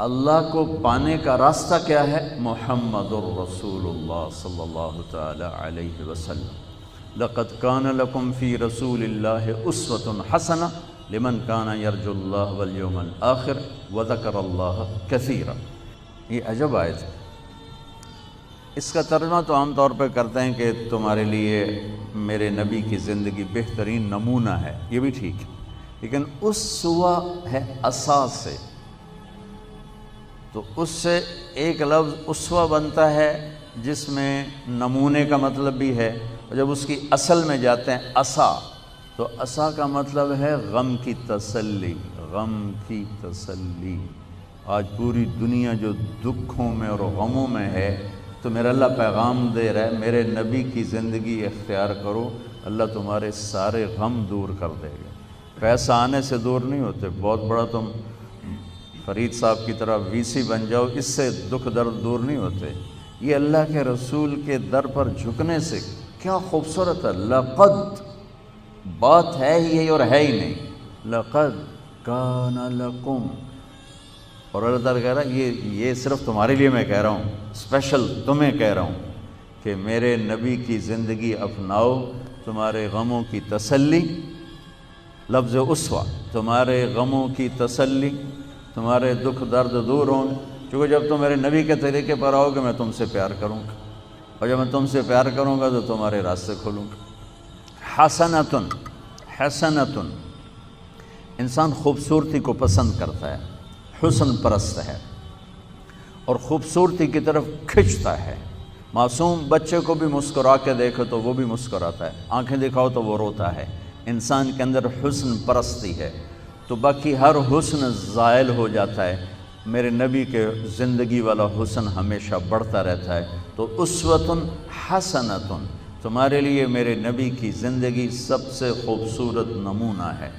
اللہ کو پانے کا راستہ کیا ہے؟ محمد الرسول اللہ صلی اللہ تعالی علیہ وسلم۔ لقد کان لکم فی رسول اللہ اسوۃ حسنہ لمن کان یرجو اللہ والیوم الآخر وذکر اللہ کثیرا۔ یہ عجب آیت ہے۔ اس کا ترجمہ تو عام طور پہ کرتے ہیں کہ تمہارے لیے میرے نبی کی زندگی بہترین نمونہ ہے، یہ بھی ٹھیک ہے، لیکن اسوہ ہے اساس سے، تو اس سے ایک لفظ اسوہ بنتا ہے جس میں نمونے کا مطلب بھی ہے، اور جب اس کی اصل میں جاتے ہیں اسا، تو اسا کا مطلب ہے غم کی تسلی، غم کی تسلی۔ آج پوری دنیا جو دکھوں میں اور غموں میں ہے، تو میرا اللہ پیغام دے رہا ہے میرے نبی کی زندگی اختیار کرو، اللہ تمہارے سارے غم دور کر دے گا۔ پیسہ آنے سے دور نہیں ہوتے، بہت بڑا تم فرید صاحب کی طرح وی سی بن جاؤ، اس سے دکھ درد دور نہیں ہوتے۔ یہ اللہ کے رسول کے در پر جھکنے سے کیا خوبصورت ہے۔ لقد بات ہے ہی ہے اور ہے ہی نہیں، لقد کان لکم، اور اللہ تعالیٰ کہہ رہا ہے یہ صرف تمہارے لیے میں کہہ رہا ہوں، اسپیشل تمہیں کہہ رہا ہوں کہ میرے نبی کی زندگی اپناؤ، تمہارے غموں کی تسلی، لفظ اسوہ، تمہارے غموں کی تسلی، تمہارے دکھ درد دور ہوں، کیونکہ جب تم میرے نبی کے طریقے پر آؤ گے میں تم سے پیار کروں گا، اور جب میں تم سے پیار کروں گا تو تمہارے راستے کھولوں گا۔ حسنۃ، حسنۃ، انسان خوبصورتی کو پسند کرتا ہے، حسن پرست ہے اور خوبصورتی کی طرف کھنچتا ہے۔ معصوم بچے کو بھی مسکرا کے دیکھو تو وہ بھی مسکراتا ہے، آنکھیں دکھاؤ تو وہ روتا ہے۔ انسان کے اندر حسن پرستی ہے، تو باقی ہر حسن زائل ہو جاتا ہے، میرے نبی کے زندگی والا حسن ہمیشہ بڑھتا رہتا ہے۔ تو اسوۃ حسنۃ، تمہارے لیے میرے نبی کی زندگی سب سے خوبصورت نمونہ ہے۔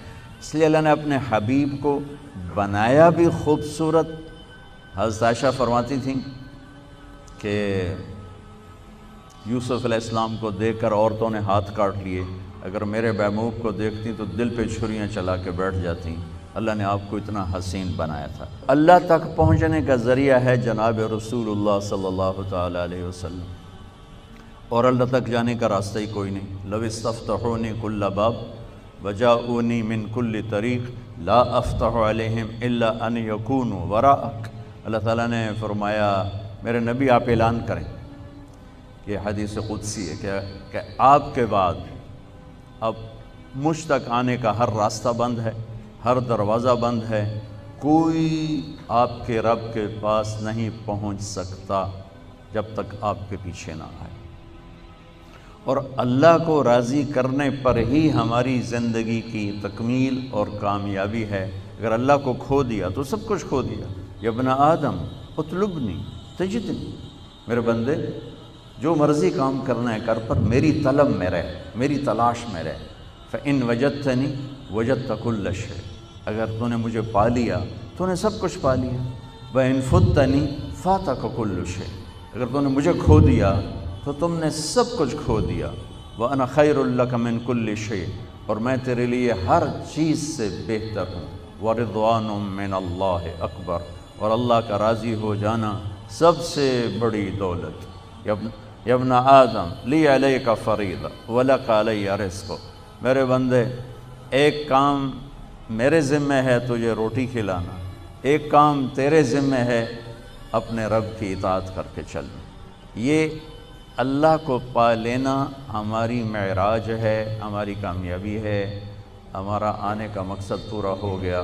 اس لیے اللہ نے اپنے حبیب کو بنایا بھی خوبصورت۔ حضرت عائشہ فرماتی تھیں کہ یوسف علیہ السلام کو دیکھ کر عورتوں نے ہاتھ کاٹ لیے، اگر میرے محبوب کو دیکھتی تو دل پہ چھریاں چلا کے بیٹھ جاتی۔ اللہ نے آپ کو اتنا حسین بنایا تھا۔ اللہ تک پہنچنے کا ذریعہ ہے جناب رسول اللہ صلی اللہ تعالی علیہ وسلم، اور اللہ تک جانے کا راستہ ہی کوئی نہیں۔ لو استفتحونی کل باب وجاؤنی من کل طریق لا افتح علیہم الا ان یکونوا وراءک۔ اللہ تعالیٰ نے فرمایا میرے نبی آپ اعلان کریں، یہ حدیث قدسی ہے کہ آپ کے بعد اب مجھ تک آنے کا ہر راستہ بند ہے، ہر دروازہ بند ہے، کوئی آپ کے رب کے پاس نہیں پہنچ سکتا جب تک آپ کے پیچھے نہ آئے۔ اور اللہ کو راضی کرنے پر ہی ہماری زندگی کی تکمیل اور کامیابی ہے۔ اگر اللہ کو کھو دیا تو سب کچھ کھو دیا۔ یا ابن آدم اطلبنی تجدنی، میرے بندے جو مرضی کام کرنا ہے کر، پر میری طلب میں رہ، میری تلاش میں رہ۔ فإن وجدتنی وجدت کل شیء، اگر تو نے مجھے پا لیا تو نے سب کچھ پا لیا۔ وإن فتنی فاتک کل شیء، اگر تو نے مجھے کھو دیا تو تم نے سب کچھ کھو دیا۔ وأنا خیر لک من کل شیء، اور میں تیرے لیے ہر چیز سے بہتر ہوں۔ ورضوان من اللہ اکبر، اور اللہ کا راضی ہو جانا سب سے بڑی دولت۔ یا ابن آدم لی علیک فریضہ ولک علی رزق، میرے بندے ایک کام میرے ذمہ ہے تجھے روٹی کھلانا، ایک کام تیرے ذمہ ہے اپنے رب کی اطاعت کر کے چلنا۔ یہ اللہ کو پا لینا ہماری معراج ہے، ہماری کامیابی ہے، ہمارا آنے کا مقصد پورا ہو گیا۔